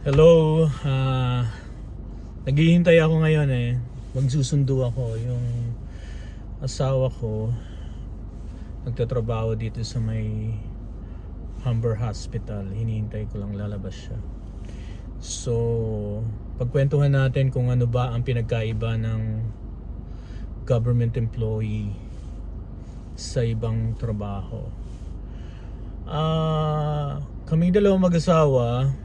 Hello, naghihintay ako ngayon magsusundo ako. Yung asawa ko nagtatrabaho dito sa may Humber Hospital. Hinihintay ko lang lalabas siya. So, pagkwentuhan natin kung ano ba ang pinagkaiba ng government employee sa ibang trabaho. Kaming dalawang mag-asawa.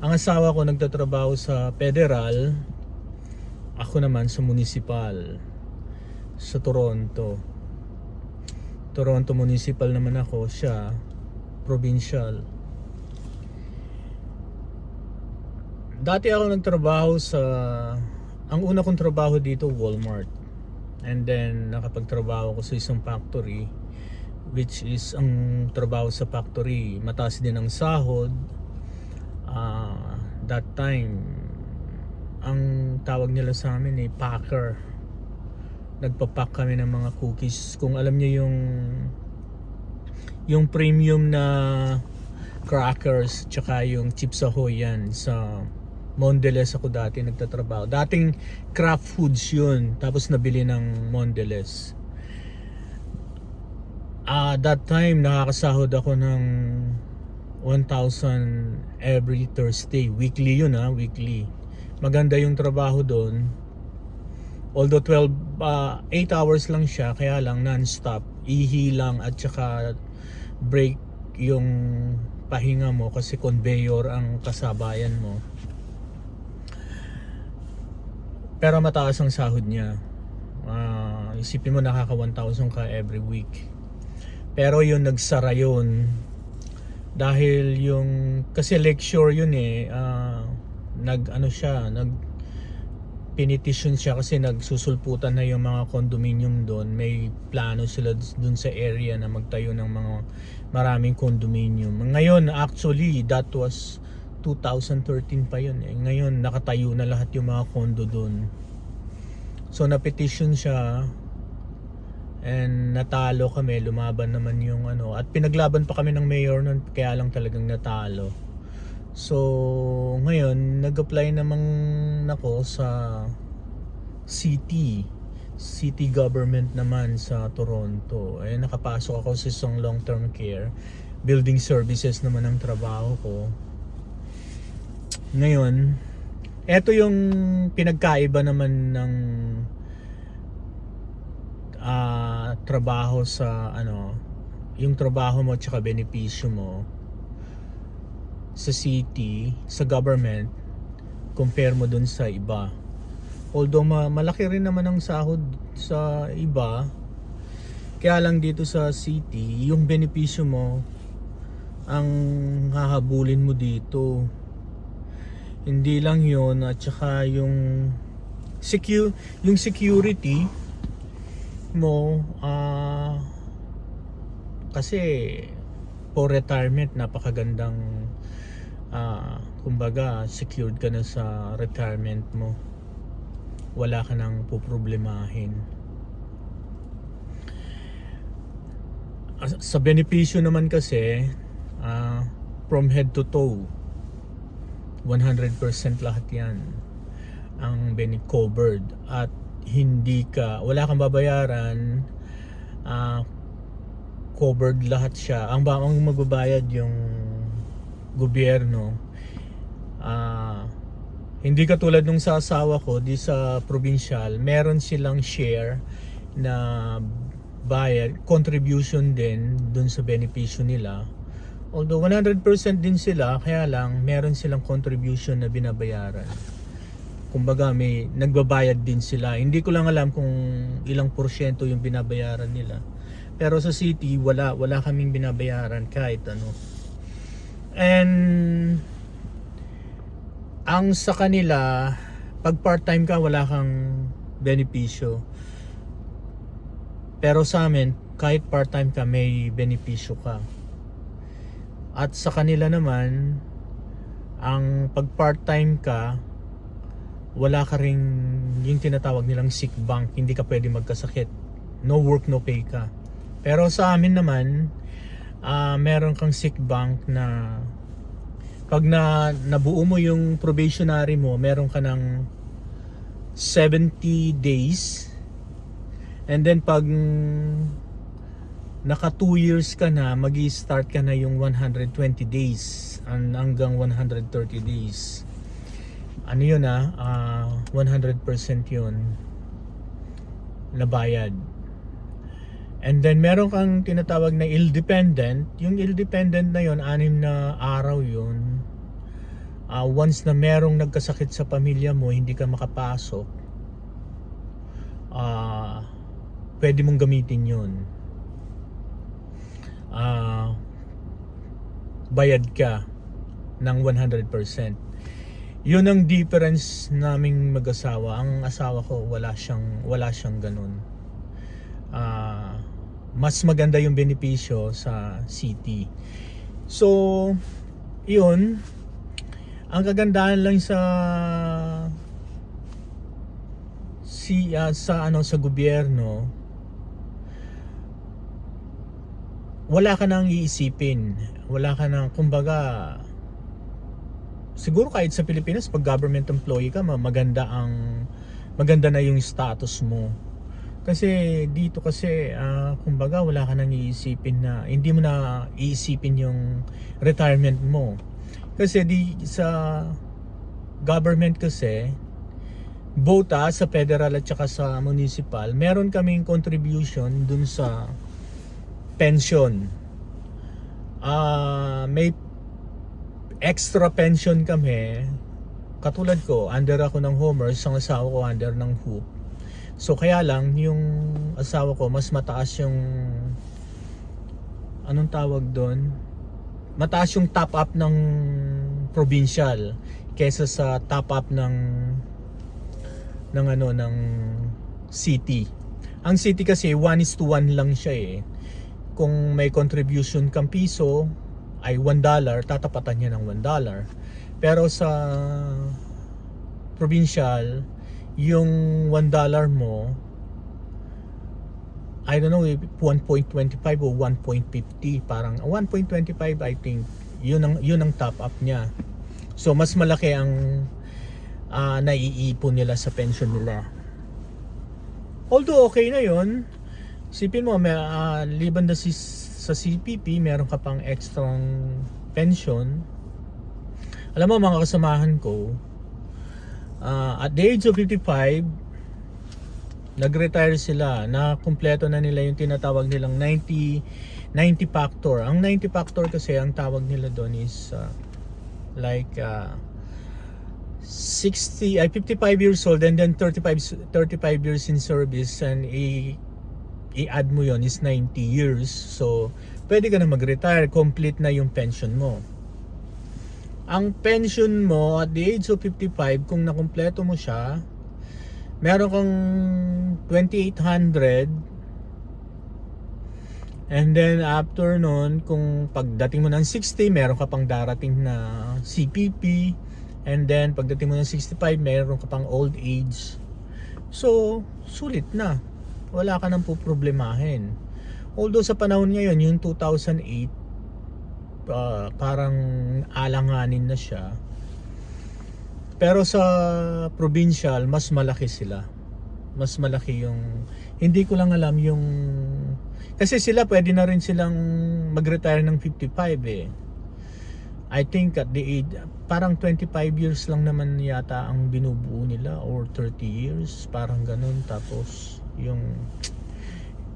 Ang asawa ko nagtatrabaho sa federal, ako naman sa municipal, sa Toronto. Toronto municipal naman ako, siya provincial. Dati ako nagtrabaho ang una kong trabaho dito, Walmart. And then nakapagtrabaho ko sa isang factory, which is ang trabaho sa factory, mataas din ang sahod. That time ang tawag nila sa amin packer. Nagpapack kami ng mga cookies. Kung alam niyo yung premium na crackers tsaka yung Chips Ahoy, yan sa Mondelez ako dati nagtatrabaho. Dating Kraft Foods yun, tapos nabili ng Mondelez. That time nakakasahod ako ng 1,000 every Thursday. Weekly yun, weekly. Maganda yung trabaho doon. Although 8 hours lang siya, kaya lang non-stop. Ihi lang at saka break yung pahinga mo kasi conveyor ang kasabayan mo. Pero mataas ang sahod niya. Isipin mo nakaka 1,000 ka every week. Pero yun, nagsara yun. Dahil kasi lecture yun pinetition siya kasi nagsusulputan na yung mga condominium doon. May plano sila doon sa area na magtayo ng mga maraming condominium. Ngayon, actually, that was 2013 pa yun Ngayon, nakatayo na lahat yung mga condo doon. So, na-petition siya. And natalo kami, lumaban naman yung at pinaglaban pa kami ng mayor nun, kaya lang talagang natalo. So ngayon nag-apply naman ako sa city government naman sa Toronto. Nakapasok ako sa isang long-term care, building services naman ang trabaho ko. Ngayon, eto yung pinagkaiba naman ng trabaho sa yung trabaho mo tsaka benepisyo mo sa city, sa government, compare mo dun sa iba. Although malaki rin naman ang sahod sa iba, kaya lang dito sa city, yung benepisyo mo ang hahabulin mo dito. Hindi lang yun, at saka yung security mo, kasi for retirement napakagandang kumbaga secured ka na sa retirement mo, wala ka nang poproblemahin. Sa benepisyo naman kasi from head to toe 100% lahat yan ang covered, at wala kang babayaran, covered lahat siya. Ang magbabayad yung gobyerno. Hindi katulad nung sa asawa ko di sa provincial, meron silang share na bayad, contribution din dun sa benepisyo nila. Although 100% din sila, kaya lang meron silang contribution na binabayaran. Kumbaga may nagbabayad din sila. Hindi ko lang alam kung ilang porsyento yung binabayaran nila. Pero sa city, wala kaming binabayaran kahit ano. And ang sa kanila, pag part-time ka, wala kang benepisyo. Pero sa amin, kahit part-time ka, may benepisyo ka. At sa kanila naman, ang pag part-time ka, wala ka ring yung tinatawag nilang sick bank, hindi ka pwede magkasakit, no work no pay ka. Pero sa amin naman, meron kang sick bank na Pag nabuo mo yung probationary mo, meron ka ng 70 days. And then pag naka 2 years ka na, magi-start ka na yung 120 days hanggang 130 days. Ano yun 100% yun na bayad. And then meron kang tinatawag na ill-dependent. Yung ill-dependent na yun, 6 na araw yun. Once na merong nagkasakit sa pamilya mo, hindi ka makapasok, pwede mong gamitin yun. Bayad ka ng 100%. Yun ang difference naming mag-asawa. Ang asawa ko wala siyang ganun. Mas maganda yung benepisyo sa city. So yun, ang kagandahan lang sa gobyerno, wala ka nang iisipin. Wala ka nang, kumbaga, siguro kahit sa Pilipinas pag government employee ka, maganda na yung status mo. Kasi dito kumbaga wala ka nang iisipin, na hindi mo na iisipin yung retirement mo. Kasi sa government kasi, both sa federal at saka sa municipal, meron kaming contribution dun sa pension. May extra pension kami. Katulad ko, under ako ng Homers, ang asawa ko under ng HOOP. So kaya lang, yung asawa ko mas mataas yung, anong tawag doon? Mataas yung top up ng provincial kaysa sa top up ng city. Ang city kasi 1:1 lang siya eh. Kung may contribution kang piso ay $1, tatapatan niya ng $1. Pero sa provincial, yung $1 mo, I don't know, 1.25 o 1.50, parang 1.25 I think. Yun ang top up niya. So mas malaki ang naiipon nila sa pension nila. Although okay na yun, isipin mo, liban na sa CPP, meron ka pang extrang pension. Alam mo mga kasamahan ko, at the age of 55, nag-retire sila, na kumpleto na nila yung tinatawag nilang 90 factor. Ang 90 factor kasi, ang tawag nila doon is 55 years old and then 35 years in service, and i-add mo yon is 90 years. So pwede ka na mag-retire, complete na yung pension mo. Ang pension mo at the age of 55, kung nakumpleto mo siya, meron kang 2,800. And then after nun, kung pagdating mo ng 60, meron ka pang darating na CPP. And then pagdating mo ng 65, meron ka pang old age. So sulit na, wala ka nang poproblemahin. Although sa panahon ngayon, yung 2008, parang alanganin na siya. Pero sa provincial, mas malaki sila. Mas malaki yung, hindi ko lang alam yung, kasi sila pwede na rin silang mag-retire ng 55 eh. I think at the age, parang 25 years lang naman yata ang binubuo nila, or 30 years, parang ganun. Tapos yung,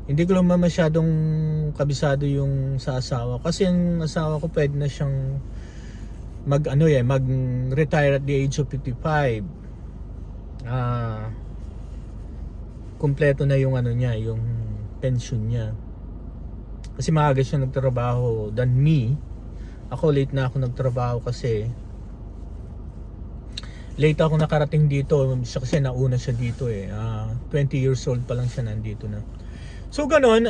hindi ko lang masyadong kabisado yung sa asawa, kasi yung asawa ko pwede na siyang mag-retire at the age of 55. Kompleto na yung niya, yung pension niya. Kasi maaga siya nagtrabaho than me. Ako late na ako nagtrabaho kasi late ako nakarating dito. Siya kasi nauna siya dito eh. 20 years old pa lang siya nandito na. So ganon,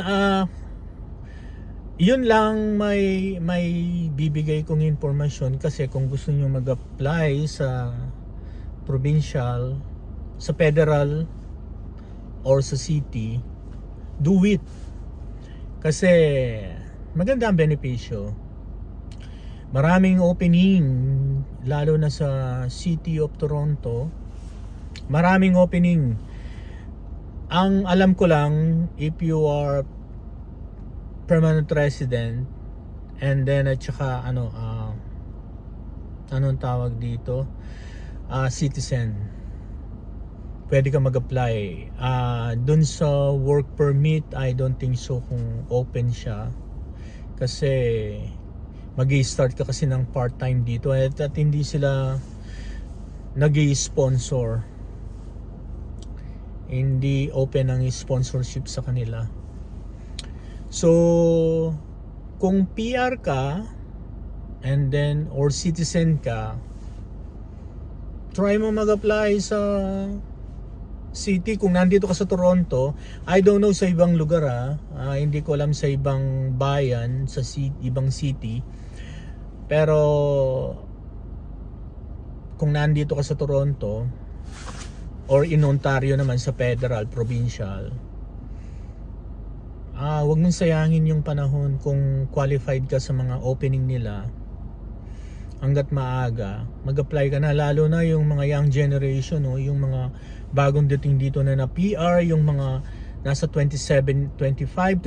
yun lang may bibigay kong informasyon, kasi kung gusto niyo mag-apply sa provincial, sa federal or sa city, do it. Kasi maganda ang benepisyo. Maraming opening, lalo na sa City of Toronto. Maraming opening. Ang alam ko lang, if you are permanent resident, and then at saka anong tawag dito, citizen, pwede ka mag-apply. Dun sa work permit, I don't think so kung open siya, kasi mag-i-start ka kasi ng part-time dito at hindi sila nag-i-sponsor, hindi open ang sponsorship sa kanila. So kung PR ka and then or citizen ka, try mo mag-apply sa city kung nandito ka sa Toronto. I don't know sa ibang lugar, hindi ko alam sa ibang bayan, sa ibang city, pero kung nandito ka sa Toronto or in Ontario naman sa federal, provincial, wag mong sayangin yung panahon kung qualified ka sa mga opening nila. Hanggat maaga, mag-apply ka na, lalo na yung mga young generation, yung mga bagong dating dito na PR, yung mga nasa 25, 27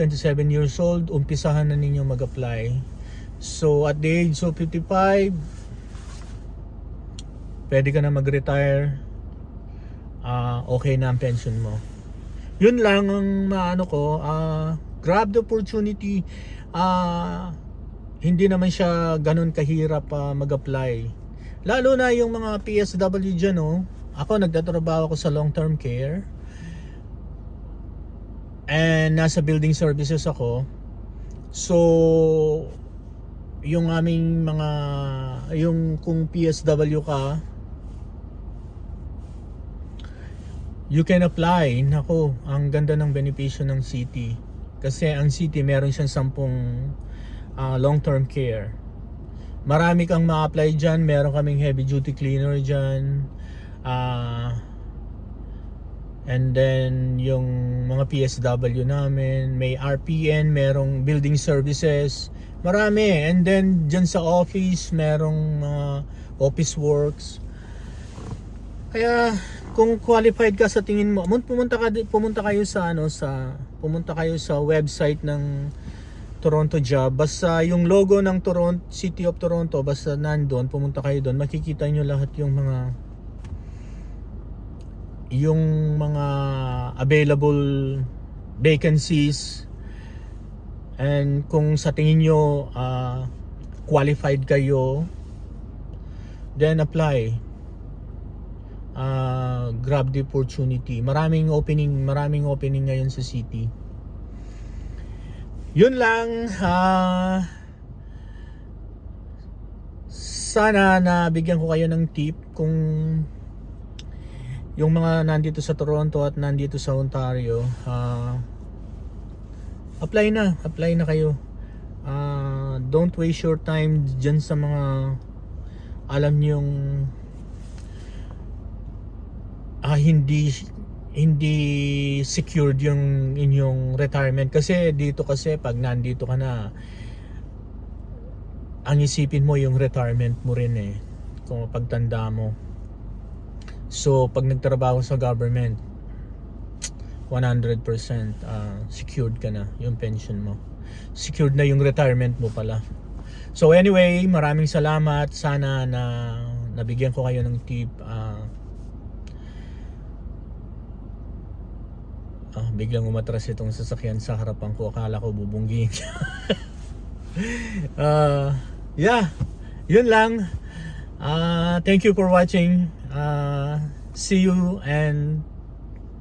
years old, umpisahan na ninyo mag-apply. So at the age of 55, pwede ka na mag-retire. Okay na ang pension mo. Yun lang ang maano ko. Grab the opportunity. Hindi naman siya ganun kahirap mag-apply. Lalo na yung mga PSW dyan, Ako, nagtatrabaho ako sa long-term care. And nasa building services ako. So, yung aming kung PSW ka, you can apply. Nako, ang ganda ng benepisyo ng city. Kasi ang city meron siyang 10 long-term care. Marami kang ma-apply dyan. Meron kaming heavy duty cleaner dyan. And then yung mga PSW namin, may RPN, merong building services, marami. And then dyan sa office, merong office works. Kaya kung qualified ka sa tingin mo, pumunta kayo sa website ng Toronto Job. Basta yung logo ng City of Toronto, basta nandoon, pumunta kayo doon, makikita nyo lahat yung mga available vacancies. And kung sa tingin nyo qualified kayo, then apply. Grab the opportunity. Maraming opening ngayon sa city. Yun lang. Sana nabigyan ko kayo ng tip kung yung mga nandito sa Toronto at nandito sa Ontario. Apply na kayo. Don't waste your time dyan sa mga alam nyong hindi secured yung inyong retirement. Kasi dito, pag nandito ka na, ang isipin mo yung retirement mo rin kung pagtanda mo. So pag nagtrabaho sa government, 100% secured ka na yung pension mo. Secured na yung retirement mo pala. So anyway, maraming salamat. Sana na nabigyan ko kayo ng tip. Biglang umatras itong sasakyan sa harapan ko. Akala ko bubunggiin siya. Yeah, yun lang. Thank you for watching. See you and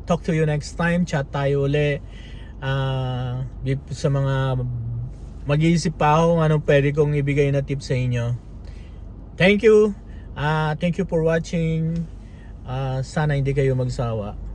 talk to you next time. Chat tayo uli. Sa mga mag-iisip pa ako kung anong pwede kong ibigay na tip sa inyo. Thank you. Thank you for watching. Sana hindi kayo magsawa.